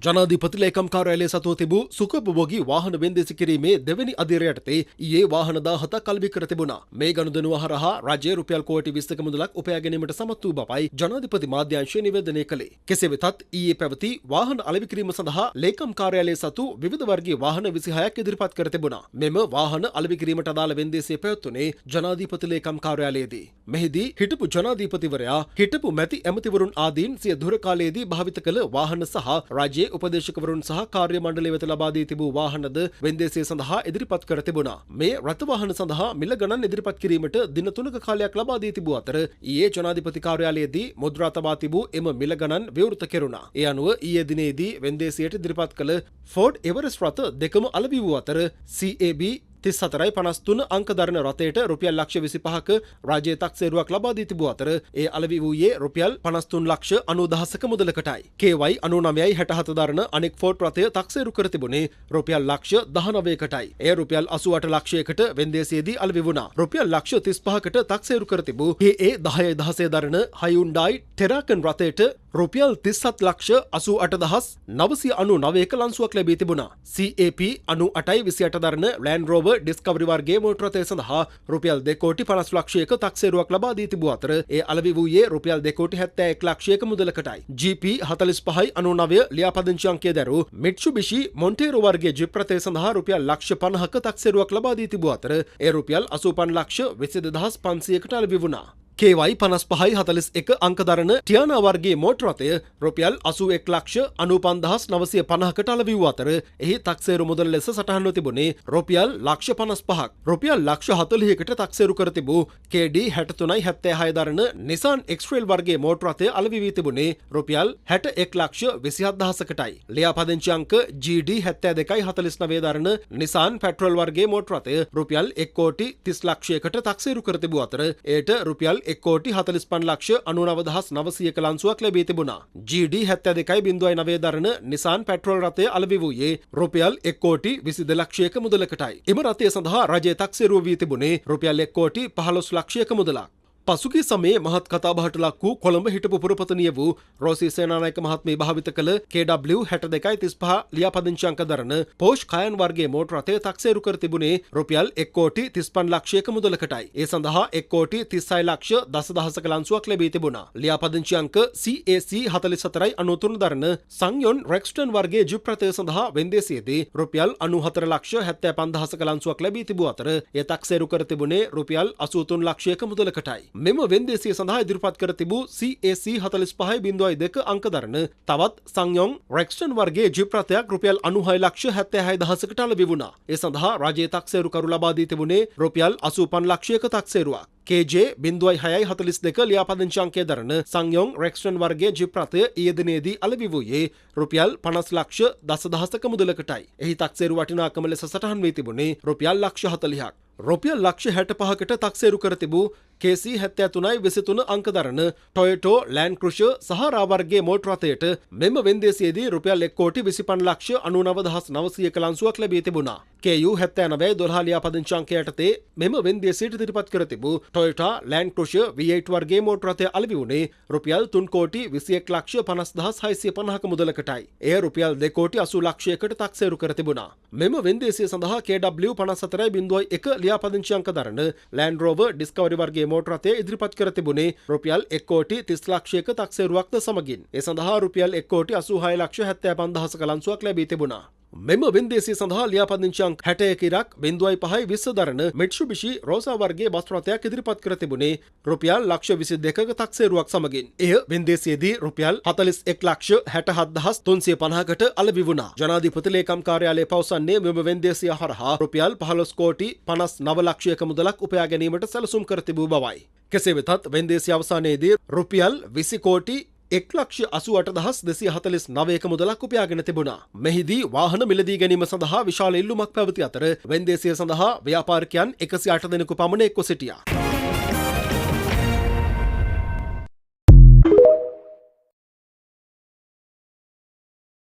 ජනාධිපති ලේකම් කාර්යාලය සතුව තිබූ සුඛෝපභෝගී වාහන වෙන්දේසි කිරීමේ දෙවැනි අධීරය යටතේ ඊයේ වාහන 17ක් අලෙවි කර තිබුණා. මේ ගනුදෙනුව හරහා රජය රුපියල් කෝටි 20ක මුදලක් උපයා ගැනීමට සමත් වූ බවයි ජනාධිපති මාධ්‍යාංශය නිවේදනය කළේ. කෙසේ වෙතත් ඊයේ පැවති වාහන අලෙවි කිරීම සඳහා ලේකම් කාර්යාලය සතු විවිධ වර්ගයේ වාහන 26ක් ඉදිරිපත් කර තිබුණා. මෙම වාහන අලෙවි කිරීමට අදාළ වෙන්දේසිය පැවැත්වුණේ ජනාධිපති ලේකම් කාර්යාලයේදී. මෙහිදී හිටපු ජනාධිපතිවරයා හිටපු මැති ඇමතිවරුන් ආදීන් සිය දුර කාලයේදී භාවිත කළ වාහන සහ රජයේ උපදේශකවරුන් සහ කාර්ය මණ්ඩලය වෙත ලබා දී තිබූ වාහනද වෙන්දේසිය සඳහා ඉදිරිපත් කර තිබුණා. මේ රථ වාහන සඳහා මිල ගණන් ඉදිරිපත් කිරීමට දින 3ක කාලයක් ලබා දී තිබූ අතර ඊයේ ජනාධිපති කාර්යාලයේදී මුද්‍රා තබා තිබූ එම මිල ගණන් විවෘත කෙරුණා. ඒ අනුව ඊයේ දිනේදී වෙන්දේසියට ඉදිරිපත් කළ ෆෝඩ් එවරෙස්ට් රථ දෙකම අලෙවි වූ අතර CAB 34.53 අංක දරන රථයට රුපියල් ලක්ෂ 25ක රාජ්‍ය තක්සේරුවක් ලබා දී තිබූ අතර ඒ අලෙවි වූයේ රුපියල් 53 ලක්ෂ 90,000ක මුදලකටයි. KY 99.67 දරන අනෙක් ෆෝඩ් රථය තක්සේරු කර තිබුණේ රුපියල් ලක්ෂ 19කටයි. එය රුපියල් 88 ලක්ෂයකට වෙන්දේසියේදී අලෙවි වුණා. රුපියල් ලක්ෂ 35කට තක්සේරු කර තිබූ KA 10.16 දරන Hyundai Terracan රථයට රුපියල් 37 ලක්ෂ 88,999ක ලන්සුවක් ලැබී තිබුණා. CAP 98.28 දරන Land Rover ඩිස්කවරි වර්ගයේ මෝටර රථය සඳහා රුපියල් 2 කෝටි 50 ලක්ෂයක තක්සේරුවක් ලබා දී තිබූ අතර ඒ අලෙවි වූයේ රුපියල් 2 කෝටි 71 ලක්ෂයක මුදලකටයි. GP 45.99 ලියාපදිංචි අංකය දැරූ Mitsubishi Montero වර්ගයේ ජීප් රථය සඳහා රුපියල් ලක්ෂ 50ක තක්සේරුවක් ලබා දී තිබූ අතර ඒ රුපියල් 85 ලක්ෂ 22,500කට අලෙවි වුණා. KY 55.41 අංක දරන ටියානා වර්ගයේ මෝටර රථය රුපියල් 81 ලක්ෂ 95,950කට අලෙවි වූ අතර එහි තක්සේරු මුදල ලෙස සටහන්ව තිබුණේ රුපියල් ලක්ෂ 55ක්. රුපියල් ලක්ෂ 40කට තක්සේරු කර තිබූ KD 63.76 දරන Nissan X-Trail වර්ගයේ මෝටර රථය අලෙවි වී තිබුණේ රුපියල් 61 ලක්ෂ 27,000කටයි. ලියාපදිංචි අංක GD 72.49 දරන Nissan Petrol වර්ගයේ මෝටර රථය රුපියල් 1 කෝටි 30 ලක්ෂයකට තක්සේරු කර තිබූ අතර එයට රුපියල් 1 කෝටි 45 ලක්ෂ 99,900ක ලන්සුවක් ලැබී තිබුණා. GD 72.09 දරන Nissan Petrol රථය අලෙවි වූයේ රුපියල් 1 කෝටි 22 ලක්ෂයක මුදලකටයි. එම රථය සඳහා රජයේ තක්සේරුව වී තිබුණේ රුපියල් 1 කෝටි 15 ලක්ෂයක මුදලක්. පසුගිය සමයේ මහත් කතාබහට ලක් වූ කොළඹ හිටපු පුරපතනිය වූ රෝසී සේනානායක මහත්මිය භාවිත කළ KW 62.35 ලියාපදිංචි අංක දරන Porsche Cayenne වර්ගයේ මෝටර රථය තක්සේරු කර තිබුණේ රුපියල් 1 කෝටි 35 ලක්ෂයක මුදලකටයි. ඒ සඳහා 1 කෝටි 36 ලක්ෂ 10,000ක ලන්සුවක් ලැබී තිබුණා. ලියාපදිංචි අංක CAC 44.93 දරන Ssangyong Rexton වර්ගයේ ජීප් රථය සඳහා වෙන්දේසියේදී රුපියල් 94 ලක්ෂ 75,000ක ලන්සුවක් ලැබී තිබූ අතර එය තක්සේරු කර තිබුණේ රුපියල් 83 ලක්ෂයක මුදලකටයි. මෙම වෙන්දේසිය සඳහා ඉදිරිපත් කර තිබූ CAC 45.02 අංක දරන තවත් Ssangyong Rexton වර්ගයේ ජීප් රථයක් රුපියල් 96 ලක්ෂ 76,000කට අලෙවි වුණා. ඒ සඳහා රජයේ තක්සේරු කරු ලබා දී තිබුණේ රුපියල් 85 ලක්ෂයක තක්සේරුවක්. KJ 0642 ලියාපදිංචි අංකය දරන Ssangyong Rexton වර්ගයේ ජීප් රථය ඊයේ දිනේදී අලෙවි වූයේ රුපියල් 50 ලක්ෂ 10,000ක මුදලකටයි. එහි තක්සේරු වටිනාකම ලෙස සටහන් වී තිබුණේ රුපියල් ලක්ෂ 40ක්. රුපියල් ලක්ෂ 65කට තක්සේරු කර තිබූ KC 73.23 අංක දරන Toyota Land Cruiser Sahara වර්ගයේ මෝටර රථයට මෙම වෙන්දේසියේදී රුපියල් 1 කෝටි 25 ලක්ෂ 99,900ක ලන්සුවක් ලැබී තිබුණා. KU 79.12 ලියාපදිංචි අංකය යටතේ මෙම වෙන්දේසියට ඉදිරිපත් කර තිබූ Toyota Land Cruiser V8 වර්ගයේ මෝටර රථය අලෙවි වුණේ රුපියල් 3 කෝටි 21 ලක්ෂ 50,650ක මුදලකටයි. එය රුපියල් 2 කෝටි 80 ලක්ෂයකට තක්සේරු කර තිබුණා. මෙම වෙන්දේසිය සඳහා KW 54.01 ලියාපදිංචි අංක දරන Land Rover Discovery වර්ගයේ මෝටර රථය ඉදිරිපත් කර තිබුණේ රුපියල් 1 කෝටි 30 ලක්ෂයක තක්සේරුවක්ද සමගින්. ඒ සඳහා රුපියල් 1 කෝටි 86 ලක්ෂ 75,000ක ලන්සුවක් ලැබී තිබුණා. මෙම වෙන්දේසිය සඳහා ලියාපදිංචි අංක 61.5 දරන Mitsubishi Rosa වර්ගයේ බස් රථයක් ඉදිරිපත් කර තිබුණේ රුපියල් ලක්ෂ 22ක තක්සේරුවක් සමගින්. එය වෙන්දේසියේදී රුපියල් 41 ලක්ෂ 67,350කට අලෙවි වුණා. ජනාධිපති ලේකම් කාර්යාලය පවසන්නේ මෙම වෙන්දේසිය හරහා රුපියල් 15 කෝටි 59 ලක්ෂයක මුදලක් උපයා ගැනීමට සැලසුම් කර තිබූ බවයි. කෙසේ වෙතත් වෙන්දේසිය අවසානයේදී රුපියල් 20 කෝටි 1,88,249ක මුදලක් උපයාගෙන තිබුණා. මෙහිදී වාහන මිලදී ගැනීම සඳහා විශාල ඉල්ලුමක් පැවති අතර වෙන්දේසිය සඳහා ව්‍යාපාරිකයන් 108 දෙනෙකු පමණ එක්ව සිටියා.